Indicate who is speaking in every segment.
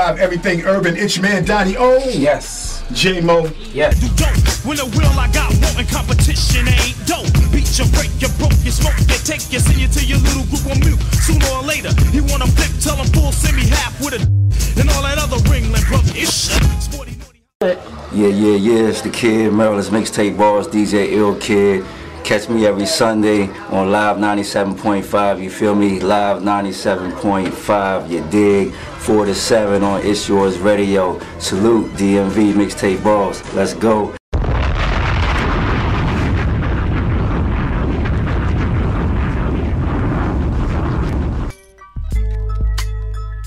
Speaker 1: 105.5, everything urban. It's your man Donni-Oh.
Speaker 2: Yes.
Speaker 1: J-Mo.
Speaker 2: Yes.
Speaker 3: You don't win a will I got wanting competition ain't dope. Beat you, break you, broke you, smoke you, take you, send you to your little group on mute. Sooner or later, he wanna flip, tell him full, send me half with a and all that other ringling brother. It's sporty.
Speaker 4: Yeah, it's the kid, Maryland's mixtape boss, DJ Ill Kid. Catch me every Sunday on Live 97.5, you feel me? Live 97.5, you dig? 4 to 7 on It's Yours Radio. Salute, DMV mixtape boss. Let's go.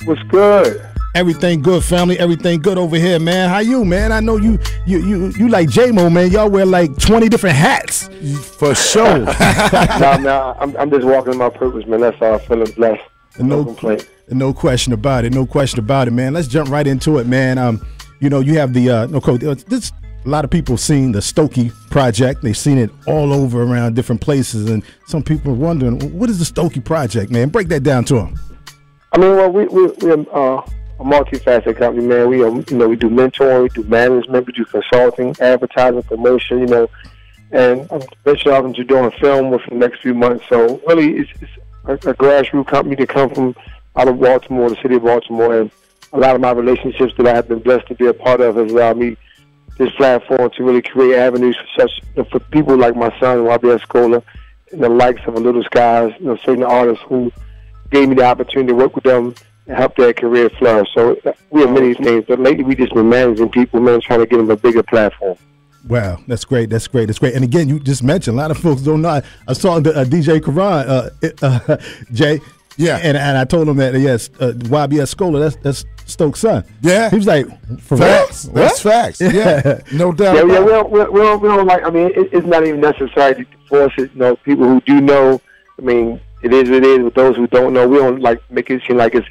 Speaker 5: What's good?
Speaker 6: Everything good, family. Everything good over here, man. How you, man? I know you like J-Mo, man. Y'all wear like 20 different hats. For sure.
Speaker 5: Nah, I'm just walking in my purpose, man. That's all. I'm feeling blessed. No complaint.
Speaker 6: No question about it. No question about it, man. Let's jump right into it, man. You know, you have the this. A lot of people seen the Stokey project. They've seen it all over around different places, and some people are wondering, what is the Stokey project, man? Break that down to them.
Speaker 5: I mean, well, we're a multifaceted company, man. We we do mentoring, we do management, we do consulting, advertising, promotion, and I'm venturing off into doing film within the next few months. So really, it's a grassroots company that come from out of Baltimore, the city of Baltimore, and a lot of my relationships that I have been blessed to be a part of has allowed me this platform to really create avenues for people like my son, YBS Scholar, and the likes of a Little Skies, certain artists who gave me the opportunity to work with them and help their career flourish. So we have many things, but lately we just been managing people, man, trying to give them a bigger platform.
Speaker 6: Wow, that's great. That's great. That's great. And again, you just mentioned a lot of folks don't know. I saw DJ Karan, Jay.
Speaker 7: Yeah,
Speaker 6: and I told him that yes, YBS Scholar, that's Stokes' son.
Speaker 7: Yeah,
Speaker 6: he was like, for
Speaker 7: facts.
Speaker 6: What?
Speaker 7: That's facts. Yeah, no doubt.
Speaker 5: Yeah, we don't like. I mean, it's not even necessary to force it. People who do know. I mean, it is what it is. With those who don't know, we don't like make it seem like it's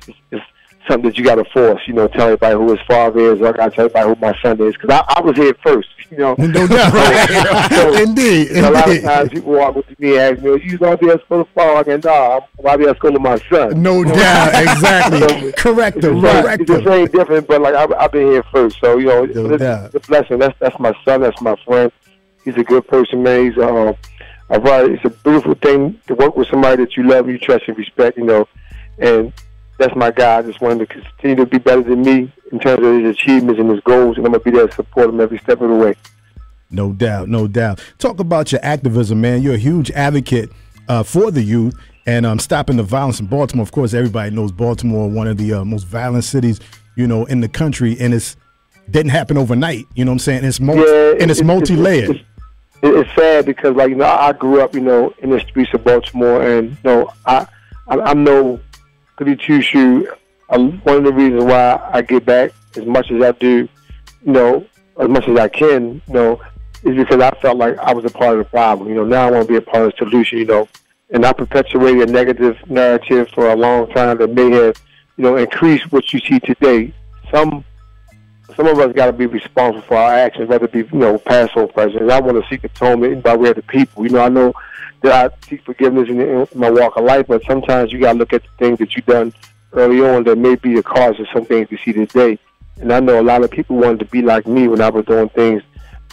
Speaker 5: something that you got to force. Tell everybody who his father is. Or I got to tell everybody who my son is, because I was here first.
Speaker 6: No doubt.
Speaker 5: So,
Speaker 6: Indeed.
Speaker 5: A lot of times people walk up to me and ask me, "You YBS Scholar father?" And I'm YBS Scholar my son.
Speaker 6: No doubt. Exactly. So, Correct.
Speaker 5: It's very different, but like I've been here first, so it's a blessing. That's my son. That's my friend. He's a good person, man. He's it's a beautiful thing to work with somebody that you love, you trust, and respect. And that's my guy. I just wanted to continue to be better than me in terms of his achievements and his goals, and I'm going to be there to support him every step of the way.
Speaker 6: No doubt, no doubt. Talk about your activism, man. You're a huge advocate for the youth and stopping the violence in Baltimore. Of course, everybody knows Baltimore, one of the most violent cities, in the country, and it didn't happen overnight. You know what I'm saying? It's multi-layered.
Speaker 5: It's sad because, I grew up, in the streets of Baltimore, and I'm no goody two-shoe. One of the reasons why I get back as much as I do, as much as I can, is because I felt like I was a part of the problem. Now I want to be a part of the solution. And I perpetuated a negative narrative for a long time that may have, increased what you see today. Some of us got to be responsible for our actions, whether it be, past or present. I want to seek atonement by way of the people. I know that I seek forgiveness in my walk of life, but sometimes you got to look at the things that you've done early on that may be the cause of some things we see today. And I know a lot of people wanted to be like me when I was doing things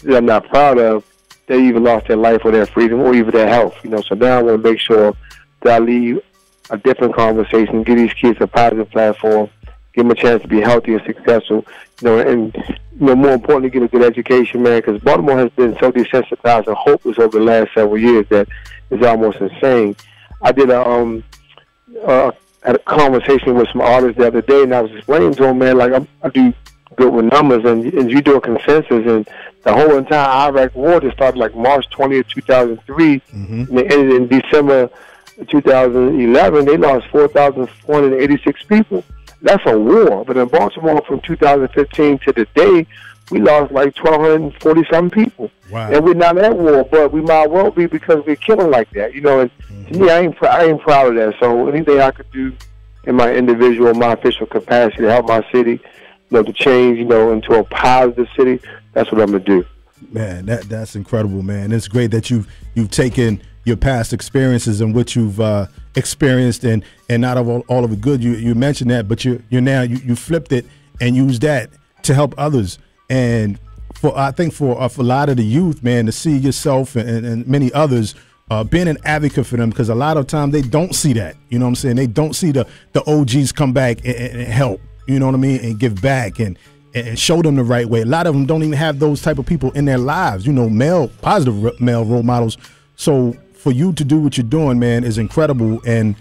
Speaker 5: that I'm not proud of. They even lost their life or their freedom or even their health. So now I want to make sure that I leave a different conversation, give these kids a positive platform, give them a chance to be healthy and successful, and more importantly, get a good education, man, because Baltimore has been so desensitized and hopeless over the last several years that it's almost insane. I did had a conversation with some artists the other day, and I was explaining to them, man, I do good with numbers, and you do a consensus, and the whole entire Iraq war that started March 20th, 2003, and it ended in December 2011. They lost 4,486 people. That's a war. But in Baltimore from 2015 to today, we lost 1,240-some people.
Speaker 6: Wow. And
Speaker 5: we're not at war, but we might well be because we're killing like that. And to me, I ain't proud of that. So anything I could do in my individual, my official capacity to help my city, to change, into a positive city, that's what I'm going to do.
Speaker 6: Man, that's incredible, man. It's great that you've taken your past experiences and what you've experienced and not all of it good. You mentioned that, but you flipped it and use that to help others. And I think for a lot of the youth, man, to see yourself and many others being an advocate for them, because a lot of times they don't see that. You know what I'm saying? They don't see the OGs come back and help. You know what I mean? And give back and show them the right way. A lot of them don't even have those type of people in their lives. You know, positive male role models. So for you to do what you're doing, man, is incredible. And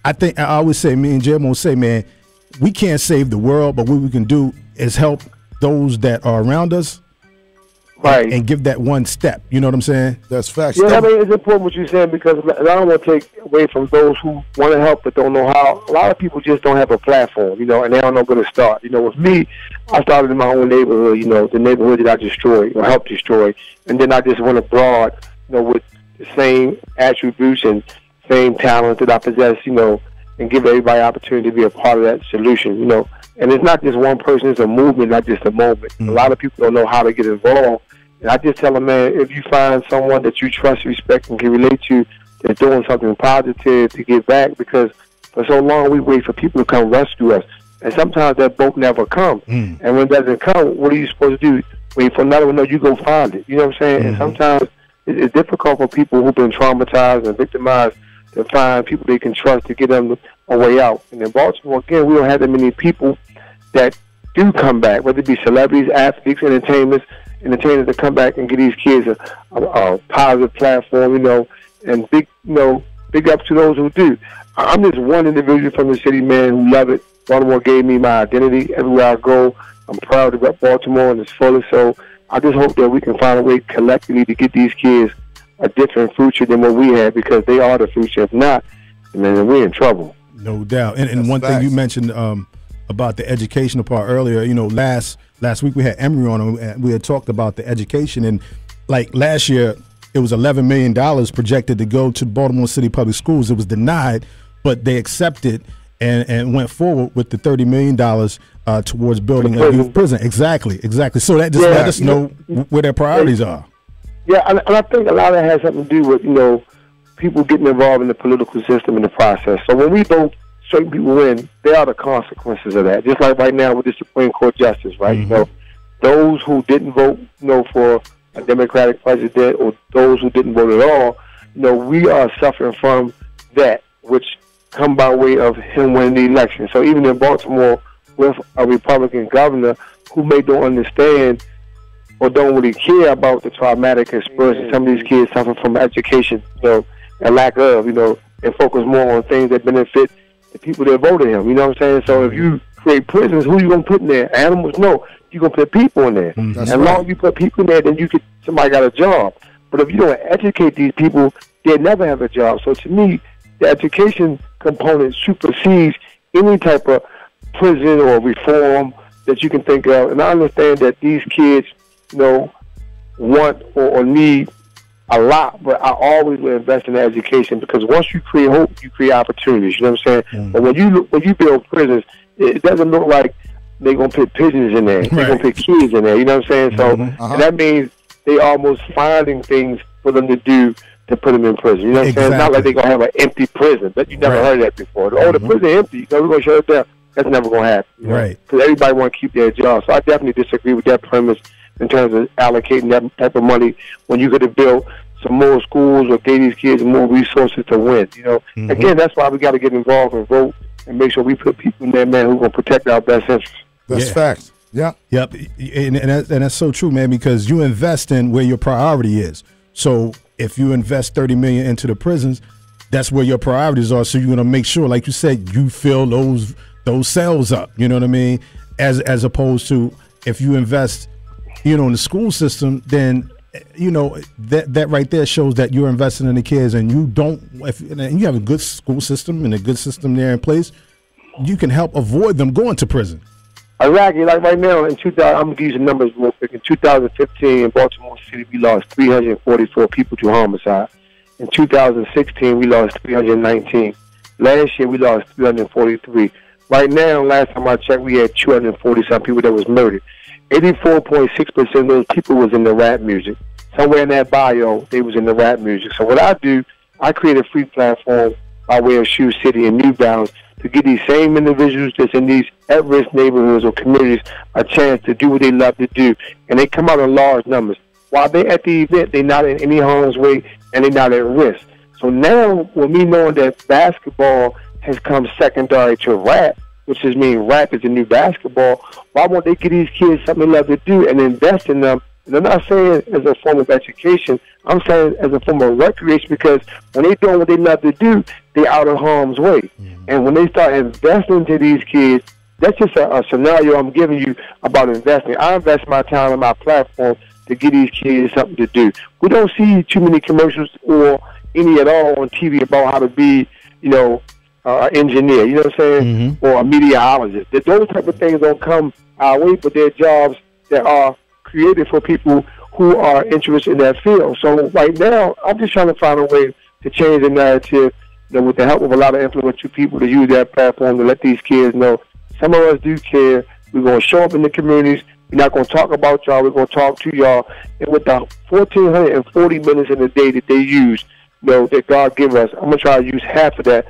Speaker 6: I think I always say, me and Jim will say, man, we can't save the world, but what we can do is help those that are around us.
Speaker 5: Right.
Speaker 6: And give that one step. You know what I'm saying?
Speaker 7: That's facts.
Speaker 5: Yeah, I mean, it's important what you're saying, because I don't want to take away from those who want to help but don't know how. A lot of people just don't have a platform, you know, and they don't know where to start. You know, with me, I started in my own neighborhood, you know, the neighborhood that I destroyed or helped destroy. And then I just went abroad, you know, with the same attributes and same talent that I possess, you know, and give everybody opportunity to be a part of that solution, you know. And it's not just one person, it's a movement, not just a moment. A lot of people don't know how to get involved. And I just tell them, man, if you find someone that you trust, respect, and can relate to, that's doing something positive to give back, because for so long we wait for people to come rescue us. And sometimes that boat never comes. And when it doesn't come, what are you supposed to do? Wait for another one? No, you go find it. You know what I'm saying? And sometimes it's difficult for people who've been traumatized and victimized to find people they can trust to get them a way out. And in Baltimore, again, we don't have that many people that do come back, whether it be celebrities, athletes, entertainers to come back and give these kids a positive platform, you know, and big ups to those who do. I'm just one individual from the city, man, who love it. Baltimore gave me my identity everywhere I go. I'm proud to rep Baltimore in its fullest. So I just hope that we can find a way collectively to get these kids a different future than what we had, because they are the future. If not, then we're in trouble.
Speaker 6: No doubt. And one thing you mentioned about the educational part earlier, you know, last week we had Emery on, and we had talked about the education. And like last year, it was $11 million projected to go to Baltimore City Public Schools. It was denied, but they accepted and went forward with the $30 million towards building a youth prison. Exactly. So that just let us know where their priorities are.
Speaker 5: Yeah, and I think a lot of that has something to do with, you know, people getting involved in the political system in the process. So when we vote certain people win, there are the consequences of that. Just like right now with the Supreme Court justice, right? You know, those who didn't vote, you know, for a Democratic president, or those who didn't vote at all, you know, we are suffering from that, which come by way of him winning the election. So even in Baltimore, with a Republican governor who may don't understand or don't really care about the traumatic experience some of these kids suffer from education, you know, and lack of, you know, and focus more on things that benefit the people that voted him. You know what I'm saying? So if you create prisons, who you gonna put in there? Animals? No, you gonna put people in there. As long as you put people in there, then somebody got a job. But if you don't educate these people, they'll never have a job. So to me, the education component supersedes any type of prison or reform that you can think of. And I understand that these kids, you know, want or need a lot, but I always will invest in education, because once you create hope, you create opportunities. You know what I'm saying? But when you build prisons, it doesn't look like they're gonna put pigeons in there. They're gonna put kids in there. You know what I'm saying? So and that means they almost finding things for them to do to put them in prison. You know what I'm saying? It's not like they're gonna have an empty prison. But you never heard that before. Oh, the prison empty, so we're gonna shut it down. That's never gonna happen. You know? Because everybody want to keep their job. So I definitely disagree with that premise in terms of allocating that type of money when you could have built some more schools or gave these kids more resources to win. You know, again, that's why we got to get involved and vote and make sure we put people in there, man, who are going to protect our best interests.
Speaker 7: That's facts. Yeah.
Speaker 6: Yep. And that's so true, man, because you invest in where your priority is. So if you invest $30 million into the prisons, that's where your priorities are. So you're going to make sure, like you said, you fill those cells up. You know what I mean? As opposed to if you invest, you know, in the school system, then, you know, that right there shows that you're investing in the kids, and you don't. And you have a good school system and a good system there in place, you can help avoid them going to prison.
Speaker 5: Iraqi, like right now in 2000, I'm gonna give you some numbers real quick. In 2015, in Baltimore City, we lost 344 people to homicide. In 2016, we lost 319. Last year, we lost 343. Right now, last time I checked, we had 240-some people that was murdered. 84.6% of those people was in the rap music. Somewhere in that bio, they was in the rap music. So what I do, I create a free platform by way of Shoe City and New Balance to give these same individuals that's in these at-risk neighborhoods or communities a chance to do what they love to do. And they come out in large numbers. While they're at the event, they're not in any harm's way and they're not at risk. So now, with me knowing that basketball has come secondary to rap, which is mean rap is the new basketball, why won't they give these kids something they love to do and invest in them? And I'm not saying as a form of education, I'm saying as a form of recreation, because when they're doing what they love to do, they're out of harm's way. And when they start investing into these kids, that's just a scenario I'm giving you about investing. I invest my time and my platform to give these kids something to do. We don't see too many commercials or any at all on TV about how to be, an engineer, you know what I'm saying, or a meteorologist. Those type of things don't come our way, but they're jobs that are created for people who are interested in that field. So right now, I'm just trying to find a way to change the narrative, with the help of a lot of influential people, to use that platform to let these kids know some of us do care. We're going to show up in the communities. We're not going to talk about y'all. We're going to talk to y'all. And with the 1,440 minutes in a day that they use, that God give us, I'm going to try to use half of that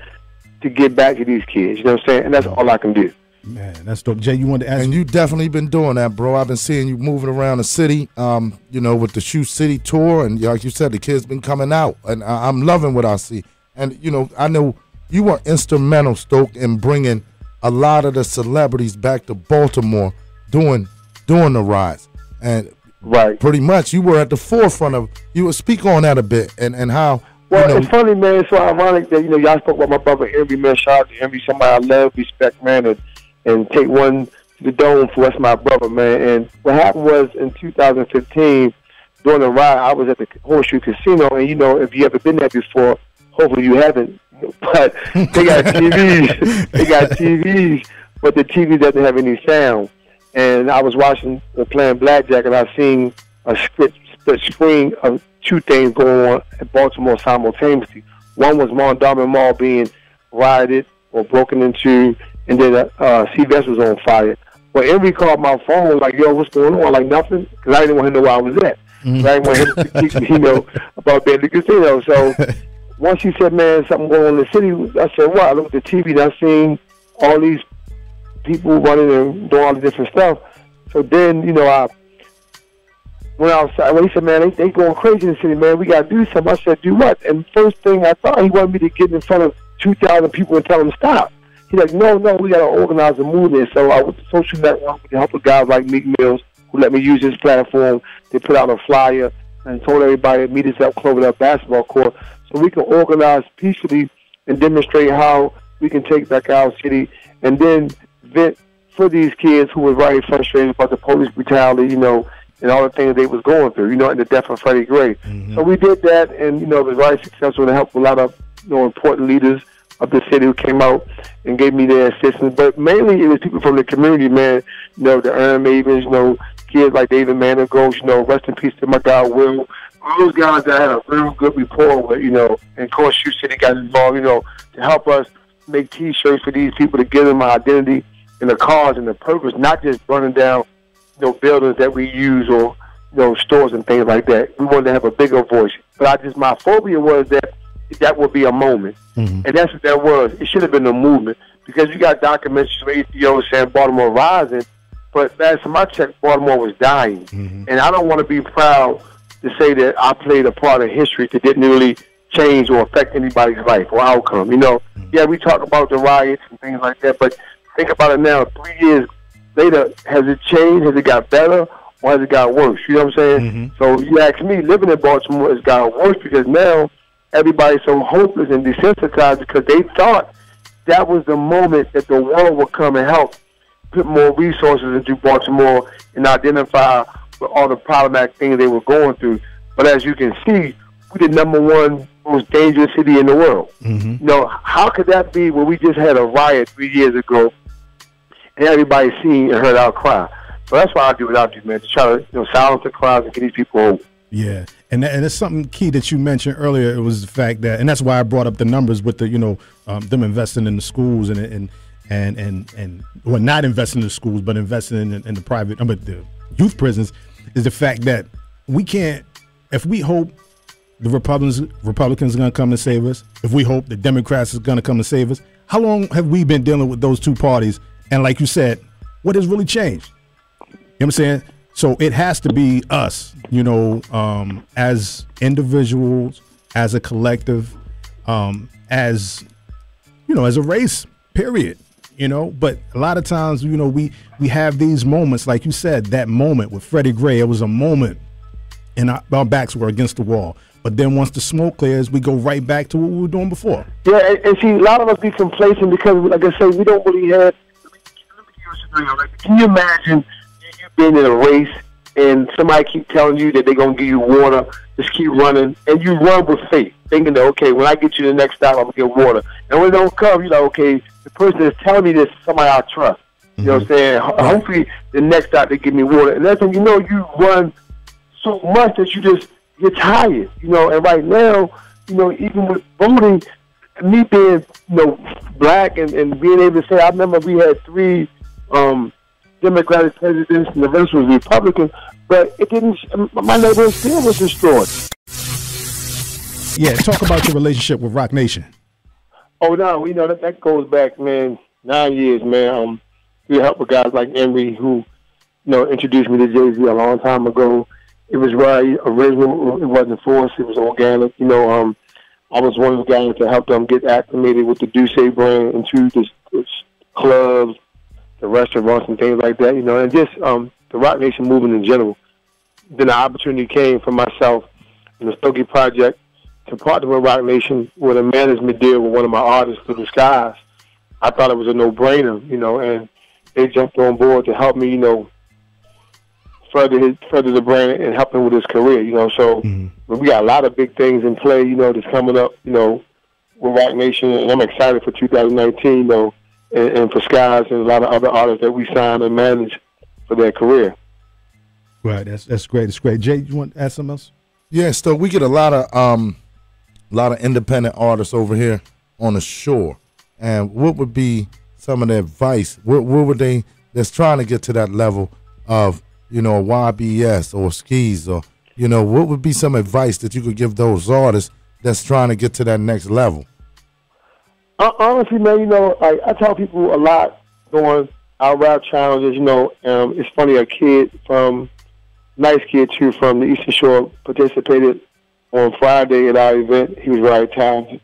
Speaker 5: to get back to these kids. You know what I'm saying? And that's all I can do.
Speaker 6: Man, that's dope. Jay, you wanted to ask?
Speaker 7: And you definitely been doing that, bro. I've been seeing you moving around the city, with the Shoe City tour, and like you said, the kids been coming out, and I'm loving what I see. And I know you were instrumental, Stoke, in bringing a lot of the celebrities back to Baltimore doing the rides, and
Speaker 5: right,
Speaker 7: pretty much you were at the forefront of. You would speak on that a bit, and how.
Speaker 5: Well, it's funny, man. It's so ironic that y'all spoke about my brother Henry, man. Shout out to Henry, somebody I love, respect, man, and take one to the dome for us, my brother, man. And what happened was in 2015, during the ride, I was at the Horseshoe Casino, and if you ever been there before, hopefully you haven't, but they got TVs. They got TVs, but the TV doesn't have any sound. And I was watching, playing blackjack, and I seen a split screen of two things going on in Baltimore simultaneously. One was Mondawmin Mall being rioted or broken into, and then CVS was on fire. Well, Henry called my phone like, "Yo, what's going on?" Like, nothing, because I didn't want him to know where I was at. I didn't want him to keep me, about being at the casino. So once he said, "Man, something going on in the city," I said, "What?" I looked at the TV and I seen all these people running and doing all the different stuff. So then, I went outside. Well, he said, "Man, they going crazy in the city, man. We got to do something." I said, "Do what?" And first thing I thought, he wanted me to get in front of 2,000 people and tell them stop. He's like, no, we got to organize a movement. So I went to social network with the help of guys like Meek Mills, who let me use his platform. They put out a flyer and told everybody to meet us up Cloverdale basketball court so we can organize peacefully and demonstrate how we can take back our city, and then vent for these kids who were very frustrated about the police brutality, and all the things they was going through, and the death of Freddie Gray. So we did that, and, it was very successful to help a lot of, important leaders of the city who came out and gave me their assistance. But mainly it was people from the community, man, the Earn Mavens, kids like David Manigault, rest in peace to my guy Will. All those guys that I had a real good rapport with, and of course Shoe City got involved, to help us make T-shirts for these people, to give them an identity and a cause and a purpose, not just burning down, buildings that we use or, stores and things like that. We wanted to have a bigger voice. But my phobia was that would be a moment. And that's what that was. It should have been a movement, because you got documentaries from HBO saying Baltimore rising, but last time I checked, Baltimore was dying. And I don't want to be proud to say that I played a part of history that didn't really change or affect anybody's life or outcome. Yeah, we talk about the riots and things like that, but think about it now. 3 years later, has it changed? Has it got better? Or has it got worse? You know what I'm saying? So you ask me, living in Baltimore has got worse, because now everybody's so hopeless and desensitized, because they thought that was the moment that the world would come and help put more resources into Baltimore and identify with all the problematic things they were going through. But as you can see, we're the #1 most dangerous city in the world. How could that be when we just had a riot 3 years ago and everybody seen and heard our cry? So that's why I do what I do, man, to try to silence the cries and get these people home.
Speaker 6: Yeah, and it's something key that you mentioned earlier. It was the fact that, and that's why I brought up the numbers with the them investing in the schools and well, not investing in the schools, but investing in the private, but the youth prisons, is the fact that we can't, if we hope the Republicans are going to come and save us, if we hope the Democrats is going to come and save us, how long have we been dealing with those two parties? And like you said, what has really changed? You know what I'm saying? So it has to be us, as individuals, as a collective, as a race, period. But a lot of times, we have these moments, like you said, that moment with Freddie Gray. It was a moment, and our backs were against the wall. But then once the smoke clears, we go right back to what we were doing before.
Speaker 5: Yeah, and see, a lot of us be complacent because, like I say, we don't really have. Can you imagine you being in a race and somebody keep telling you that they're gonna give you water, just keep running, and you run with faith, thinking that okay, when I get you to the next stop, I'm gonna get water. And when it don't come, you're like, okay, the person that's telling me this is somebody I trust. You know what I'm saying? Hopefully, the next stop they give me water, and that's when you run so much that you just get tired. And right now, even with voting, me being black and being able to say, I remember we had 3 Democratic presidents and the rest was Republican, but it didn't. My neighborhood still was destroyed.
Speaker 6: Yeah, talk about your relationship with Rock Nation.
Speaker 5: Oh no, that goes back, man, 9 years, man. We helped with guys like Emery who, introduced me to Jay-Z a long time ago. It was right, original. It wasn't forced. It was organic. I was one of the guys to help them get acclimated with the Duce brand into the clubs, the restaurants, and things like that. And just the Rock Nation movement in general. Then the opportunity came for myself in the Stokey Project to partner with Rock Nation with a management deal with one of my artists, Little Skies. I thought it was a no-brainer, and they jumped on board to help me, further the brand and help him with his career, So we got a lot of big things in play, that's coming up, with Rock Nation, and I'm excited for 2019, and for Skies and a lot of other artists that we sign and manage for their career.
Speaker 6: Right, that's great. It's great. Jay, you want to add something else?
Speaker 7: Yeah, so we get a lot of independent artists over here on the shore, and what would be some of their advice? What would they that's trying to get to that level of a YBS or Skis, or what would be some advice that you could give those artists that's trying to get to that next level?
Speaker 5: Honestly, man, I tell people a lot during our rap challenges. It's funny, a kid nice kid too from the Eastern Shore participated on Friday at our event. He was very talented,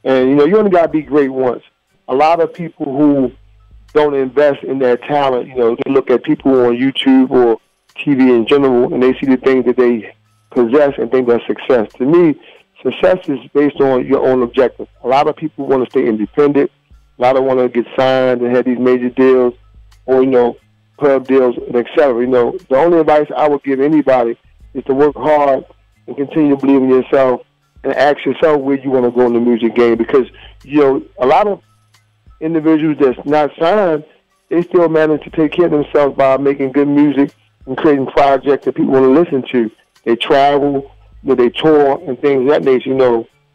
Speaker 5: and you only gotta be great once. A lot of people who don't invest in their talent, they look at people on YouTube or TV in general, and they see the things that they possess and think that's success. To me, success is based on your own objective. A lot of people want to stay independent. A lot of want to get signed and have these major deals or, club deals, and et cetera. The only advice I would give anybody is to work hard and continue to believe in yourself and ask yourself where you want to go in the music game, because, a lot of individuals that's not signed, they still manage to take care of themselves by making good music and creating projects that people want to listen to. They travel, they tour and things of that nature.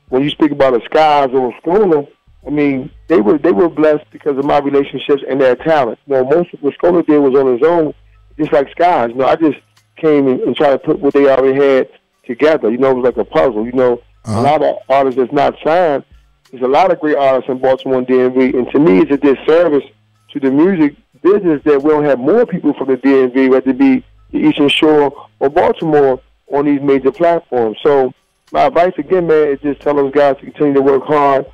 Speaker 5: When you speak about a Skies or a Scholar, they were blessed because of my relationships and their talent. Most of what Scholar did was on his own, just like Skies. I just came and tried to put what they already had together. It was like a puzzle. A lot of artists that's not signed. There's a lot of great artists in Baltimore and DMV, and to me, it's a disservice to the music business that we don't have more people from the DMV, whether it be the Eastern Shore or Baltimore, on these major platforms. So my advice again, man, is just tell those guys to continue to work hard,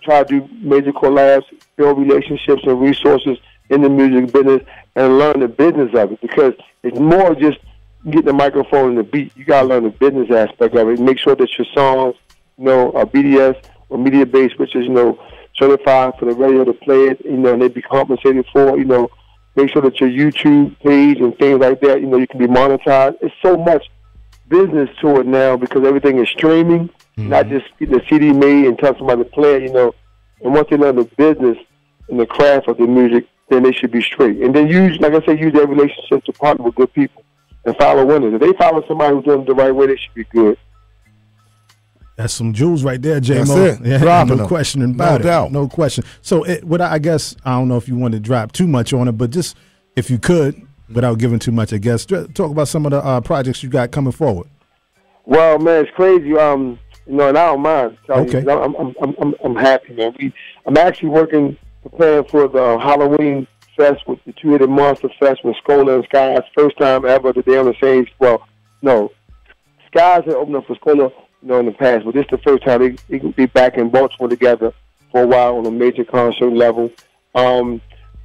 Speaker 5: try to do major collabs, build relationships and resources in the music business, and learn the business of it, because it's more just getting the microphone and the beat. You got to learn the business aspect of it. Make sure that your songs, are BDS or media based, which is, certified for the radio to play it, and they be compensated for, make sure that your YouTube page and things like that, you can be monetized. It's so much business to it now because everything is streaming, not just getting a CD made and tell somebody to play it, And once they learn the business and the craft of the music, then they should be straight. And then use their relationship to partner with good people and follow winners. If they follow somebody who's doing it the right way, they should be good.
Speaker 6: That's some jewels right there, J-Mo.
Speaker 7: That's it.
Speaker 6: Yeah, no question about it.
Speaker 7: No doubt.
Speaker 6: No question. So I guess, I don't know if you want to drop too much on it, but just if you could, without giving too much, I guess, talk about some of the projects you got coming forward.
Speaker 5: Well, man, it's crazy. You know, and I don't mind.
Speaker 6: Okay.
Speaker 5: I'm happy, man. I'm actually preparing for the Halloween Fest with the Two-Headed Monster Fest with Scola and Skies. First time ever that they're on the same. Well, no, Skies had opened up for Scola, you know, in the past, but this is the first time they can be back in Baltimore together for a while on a major concert level.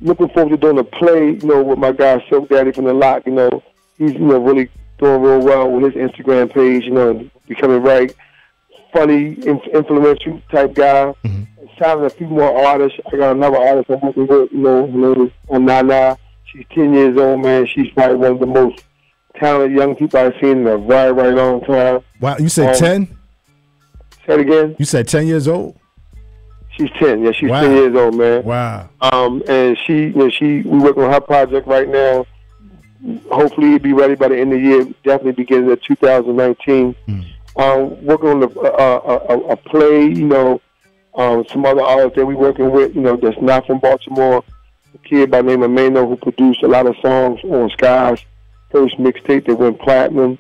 Speaker 5: Looking forward to doing a play, you know, with my guy Silk Daddy from the Lock. You know, he's, you know, really doing real well with his Instagram page, you know, and becoming very funny, influential type guy.
Speaker 6: Mm-hmm.
Speaker 5: Signing a few more artists. I got another artist I'm working with, you know, her name is Nana. She's 10 years old, man. She's probably one of the most talented young people I've seen in a very, very long time.
Speaker 6: Wow, you said 10?
Speaker 5: Say it again?
Speaker 6: You said 10 years old?
Speaker 5: She's 10. Yeah, she's
Speaker 6: Wow.
Speaker 5: 10 years old, man.
Speaker 6: Wow.
Speaker 5: And we working on her project right now. Hopefully it'll be ready by the end of the year. Definitely beginning of 2019. Working on a play, you know, some other artists that we're working with, you know, that's not from Baltimore. A kid by the name of Mano who produced a lot of songs on Sky's first mixtape that went platinum.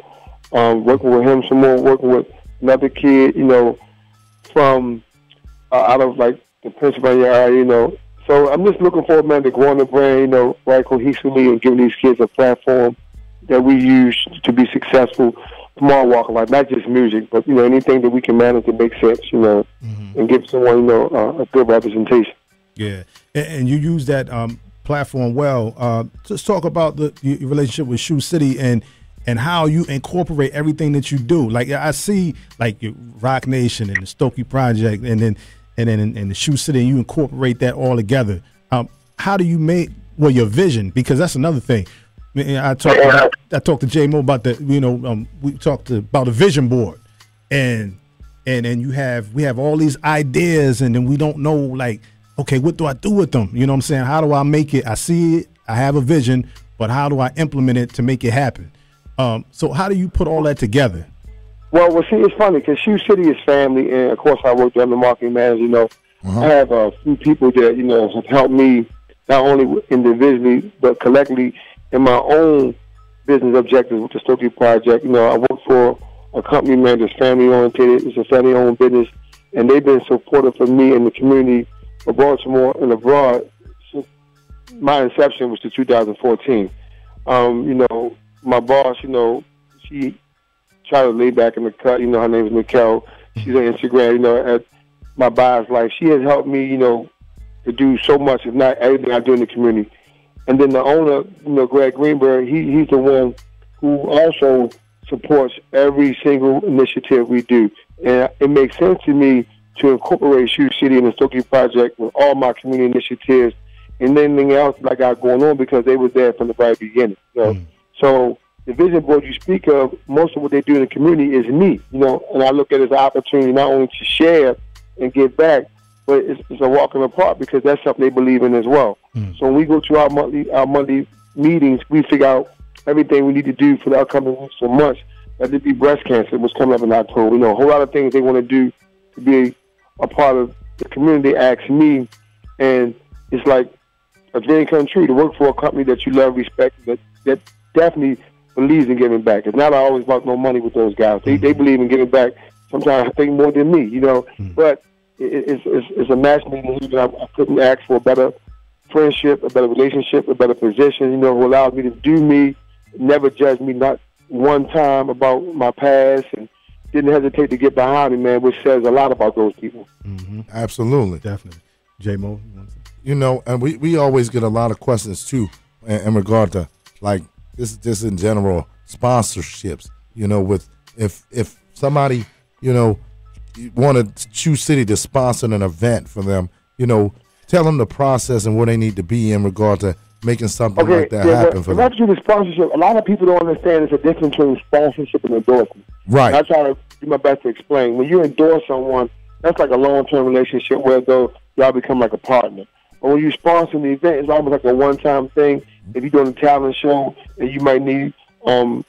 Speaker 5: Working with him some more. Working with another kid, you know, from out of like the Pennsylvania area, you know. So I'm just looking forward, man, to growing the brand, you know, right cohesively and giving these kids a platform that we use to be successful from our walk of life, not just music, but, you know, anything that we can manage to make sense, you know, and give someone, you know, a good representation.
Speaker 6: Yeah, and you use that platform well. Just talk about your relationship with Shoe City and how you incorporate everything that you do. Like I see, like your Rock Nation and the Stokey Project, and then in the Shoe City, and you incorporate that all together. How do you make your vision? Because that's another thing. I talked to J Mo about the, you know, we talked about a vision board, and we have all these ideas, and then we don't know, like, okay, what do I do with them? You know what I'm saying? How do I make it? I see it, I have a vision, but how do I implement it to make it happen? So how do you put all that together?
Speaker 5: Well, see, it's funny because Shoe City is family, and of course I work there as the marketing manager. You know, I have a few people that, you know, have helped me not only individually but collectively in my own business objectives with the Stokey Project. You know, I work for a company, man, that's family oriented. It's a family owned business, and they've been supportive of me and the community of Baltimore and abroad since my inception, which was 2014. You know, my boss, you know, she tried to lay back in the cut. You know, her name is Nicole. She's on Instagram. You know, at my bias life, she has helped me, you know, to do so much, if not everything I do in the community. And then the owner, you know, Greg Greenberg, he's the one who also supports every single initiative we do. And it makes sense to me to incorporate Shoe City and the Stokey Project with all my community initiatives and anything else that I got going on, because they were there from the very beginning. You know? So the vision board you speak of, most of what they do in the community is me, you know, and I look at it as an opportunity not only to share and give back, but it's a walk in the park, because that's something they believe in as well. So when we go to our monthly meetings, we figure out everything we need to do for the upcoming weeks or months. Let it be breast cancer, which coming up in October. You know, a whole lot of things they want to do to be a part of the community. They ask me, and it's like a dream come true to work for a company that you love, respect, that definitely believes in giving back. It's not always about no money with those guys. They believe in giving back. Sometimes I think more than me, you know. But it's a match made in heaven. I couldn't ask for a better friendship, a better relationship, a better position, you know, who allows me to do me, never judge me, not one time about my past, and didn't hesitate to get behind me, man, which says a lot about those people.
Speaker 7: Absolutely.
Speaker 6: Definitely. J-Mo?
Speaker 7: You know, and we always get a lot of questions, too, in regard to, like, this just in general, sponsorships, you know, with if somebody, you know, wanted Shoe City to sponsor an event for them, you know, tell them the process and where they need to be in regard to making something like that happen for them.
Speaker 5: To the sponsorship, a lot of people don't understand there's a difference between sponsorship and endorsement.
Speaker 7: Right.
Speaker 5: And I try to do my best to explain. When you endorse someone, that's like a long-term relationship where though y'all become like a partner. But when you sponsor the event, it's almost like a one-time thing. If you're doing a talent show and you might need some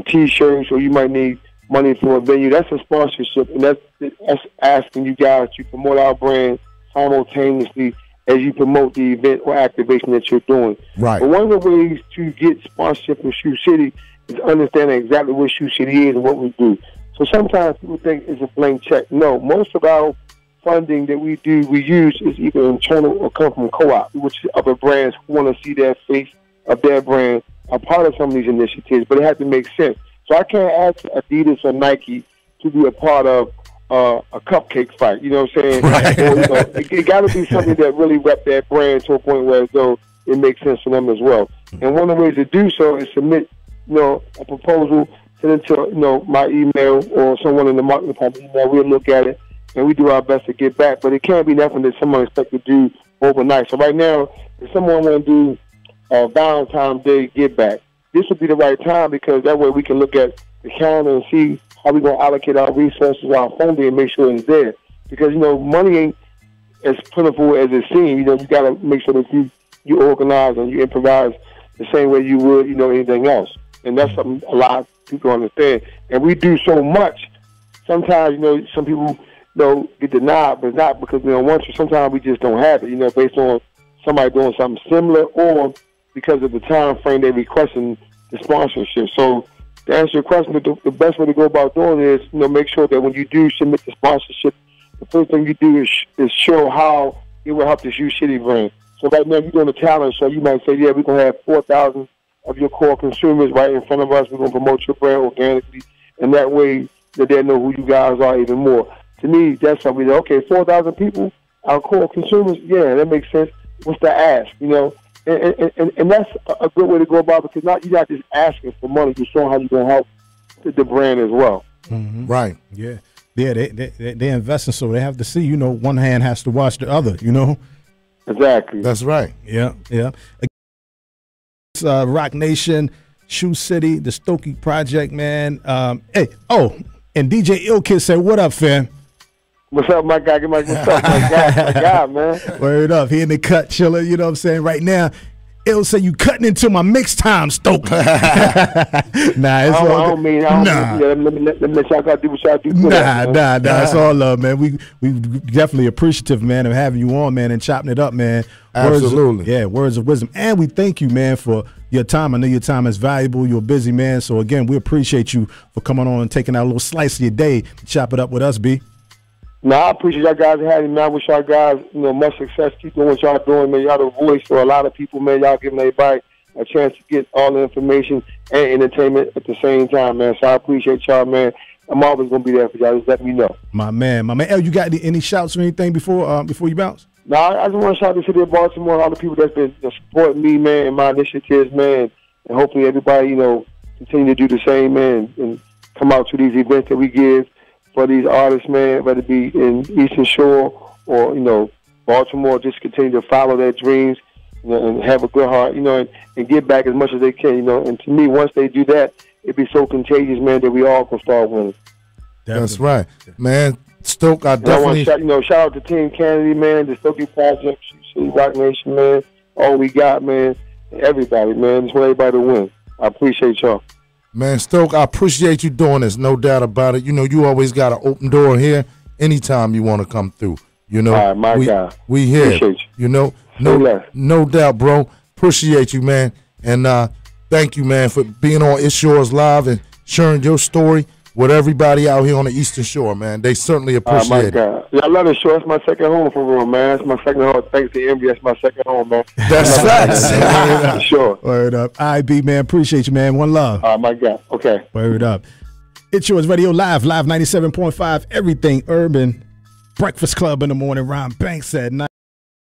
Speaker 5: T-shirts or you might need money for a venue, that's a sponsorship, and that's asking you guys to promote our brand simultaneously as you promote the event or activation that you're doing.
Speaker 7: Right.
Speaker 5: But one of the ways to get sponsorship from Shoe City is understanding exactly what Shoe City is and what we do. So sometimes people think it's a blank check. No, most of our funding that we use is either internal or come from co-op, which is other brands who want to see their face of their brand a part of some of these initiatives, but it has to make sense. So I can't ask Adidas or Nike to be a part of a cupcake fight. You know what I'm saying?
Speaker 6: Right.
Speaker 5: Or, you know, it got to be something that really rep their brand to a point where though it makes sense for them as well. And one of the ways to do so is submit, a proposal, send it to, my email or someone in the marketing department email. We'll look at it and we do our best to get back. But it can't be nothing that someone expects to do overnight. So right now, if someone want to do a Valentine's Day give back, this would be the right time because that way we can look at the calendar and see how we're going to allocate our resources, our funding, and make sure it's there. Because, money ain't as plentiful as it seems. You got to make sure that you organize and you improvise the same way you would, anything else. And that's something a lot of people understand. And we do so much. Sometimes, some people, get denied, but it's not because we don't want to. Sometimes we just don't have it, based on somebody doing something similar or because of the time frame they're requesting the sponsorship. So to answer your question, the best way to go about doing it is, make sure that when you do submit the sponsorship, the first thing you do is show how it will help this You City brand. So right now, you're doing a talent show. You might say, yeah, we're going to have 4,000 of your core consumers right in front of us. We're going to promote your brand organically. And that way, that they know who you guys are even more. To me, that's something that, okay, 4,000 people, our core consumers, yeah, that makes sense. What's the ask, And that's a good way to go about it because you're not just asking for money. You're showing how you're going to help the brand as well.
Speaker 6: Mm-hmm.
Speaker 7: Right.
Speaker 6: Yeah. Yeah, they're investing, so they have to see, one hand has to wash the other,
Speaker 5: Exactly.
Speaker 7: That's right.
Speaker 6: Yeah, yeah. Rock Nation, Shoe City, the Stokey Project, man. And DJ Ill Kid said, what up, fam?
Speaker 5: What's up, my guy? What's up, my guy, man?
Speaker 6: Word up. He in the cut, chilling, you know what I'm saying? Right now, Ill say you cutting into my mix time, Stoke. Nah, it's all
Speaker 5: I don't mean, let me y'all gotta do what y'all do.
Speaker 6: Nah, it's all love, man. We definitely appreciative, man, of having you on, man, and chopping it up, man.
Speaker 7: Absolutely.
Speaker 6: Words of wisdom. And we thank you, man, for your time. I know your time is valuable. You're a busy man. So again, we appreciate you for coming on and taking out a little slice of your day to chop it up with us, B.
Speaker 5: No, I appreciate y'all guys having me, man. I wish y'all guys, much success. Keep doing what y'all doing, man. Y'all the voice for a lot of people, man. Y'all giving everybody a chance to get all the information and entertainment at the same time, man. So I appreciate y'all, man. I'm always going to be there for y'all. Just let me know.
Speaker 6: My man. El, you got any shouts or anything before you bounce?
Speaker 5: No, I just want to shout out to the city of Baltimore and all the people that's been supporting me, man, and my initiatives, man. And hopefully everybody, continue to do the same, man, and come out to these events that we give for these artists, man, whether it be in Eastern Shore or, Baltimore, just continue to follow their dreams, and have a good heart, and give back as much as they can, And to me, once they do that, it'd be so contagious, man, that we all can start winning.
Speaker 7: That's right. Man, Stoke, I definitely...
Speaker 5: I want to shout out to Team Cannady, man, the Stokey Project, Rock Nation, man, all we got, man, everybody, man. Just want everybody to win. I appreciate y'all.
Speaker 7: Man, Stoke, I appreciate you doing this, no doubt about it. You always got an open door here anytime you want to come through. All
Speaker 5: right, my guy.
Speaker 7: We here.
Speaker 5: Appreciate you.
Speaker 7: No doubt, bro. Appreciate you, man. And thank you, man, for being on It's Yours Live and sharing your story with everybody out here on the Eastern Shore, man. They certainly appreciate it.
Speaker 5: Yeah, I love the shore. It's my second home for real, man. It's my second home. Thanks to Envy. That's my second home, man.
Speaker 7: That's facts.
Speaker 5: For sure.
Speaker 6: Word up. All right, B, man. Appreciate you, man. One love.
Speaker 5: My guy. Okay.
Speaker 6: Word up. It's Yours Radio Live 97.5, everything urban. Breakfast Club in the morning. Ron Banks at 9.